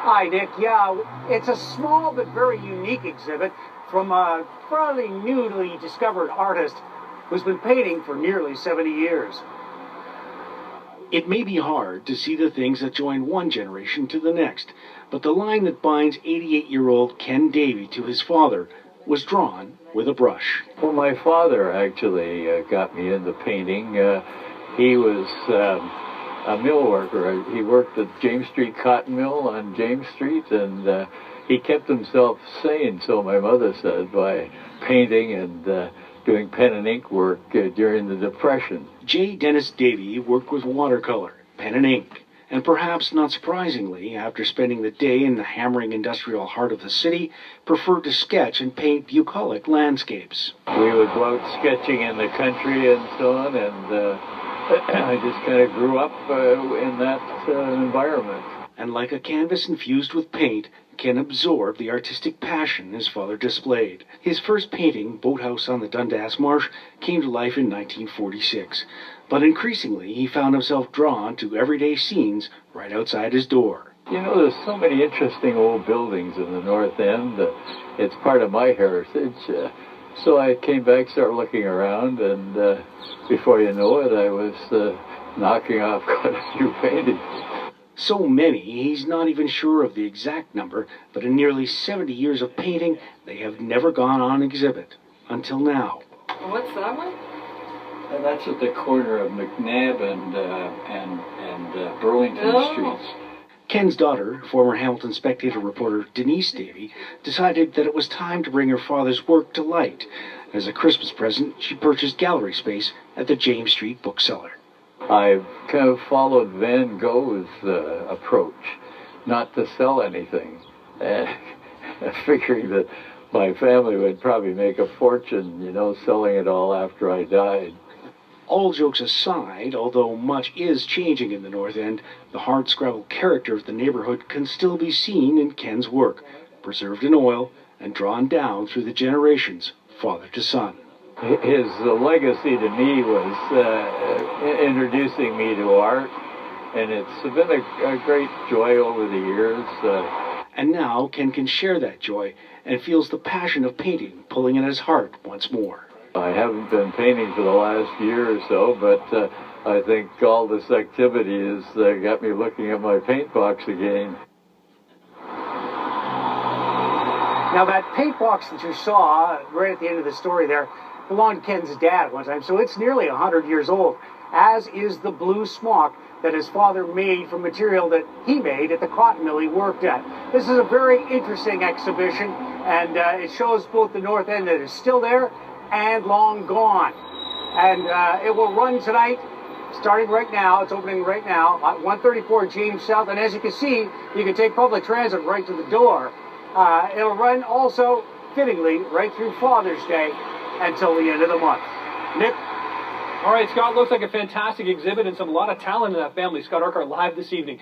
Hi, Nick. Yeah, it's a small but very unique exhibit from a fairly newly discovered artist who's been painting for nearly 70 years. It may be hard to see the things that join one generation to the next, but the line that binds 88-year-old Ken Davy to his father was drawn with a brush. Well, my father actually got me into painting. He was a mill worker. He worked at James Street Cotton Mill on James Street, and he kept himself sane, so my mother said, by painting and doing pen and ink work during the Depression. J. Dennis Davy worked with watercolor, pen and ink, and perhaps not surprisingly, after spending the day in the hammering industrial heart of the city, preferred to sketch and paint bucolic landscapes. We would go out sketching in the country and so on, and I just kind of grew up in that environment. And like a canvas infused with paint, Ken absorbed the artistic passion his father displayed. His first painting, Boathouse on the Dundas Marsh, came to life in 1946. But increasingly, he found himself drawn to everyday scenes right outside his door. You know, there's so many interesting old buildings in the North End. It's part of my heritage. So I came back, started looking around, and before you know it, I was knocking off quite a few paintings. So many, he's not even sure of the exact number, but in nearly 70 years of painting, they have never gone on exhibit. Until now. What's that one? And that's at the corner of McNabb and Burlington Streets. Ken's daughter, former Hamilton Spectator reporter Denise Davy, decided that it was time to bring her father's work to light. As a Christmas present, she purchased gallery space at the James Street bookseller. I've kind of followed Van Gogh's approach, not to sell anything, figuring that my family would probably make a fortune, you know, selling it all after I died. All jokes aside, although much is changing in the North End, the hardscrabble character of the neighborhood can still be seen in Ken's work, preserved in oil and drawn down through the generations, father to son. His legacy to me was introducing me to art, and it's been a great joy over the years. And now Ken can share that joy and feels the passion of painting pulling at his heart once more. I haven't been painting for the last year or so, but I think all this activity has got me looking at my paint box again. Now, that paint box that you saw right at the end of the story there belonged to Ken's dad at one time, so it's nearly 100 years old, as is the blue smock that his father made from material that he made at the cotton mill he worked at. This is a very interesting exhibition, and it shows both the North End that is still there and long gone. And it will run tonight, starting right now. It's opening right now at 134 James South, and as you can see, you can take public transit right to the door. It'll run also, fittingly, right through Father's Day until the end of the month. Nick? All right, Scott, looks like a fantastic exhibit and a lot of talent in that family. Scott Urquhart live this evening.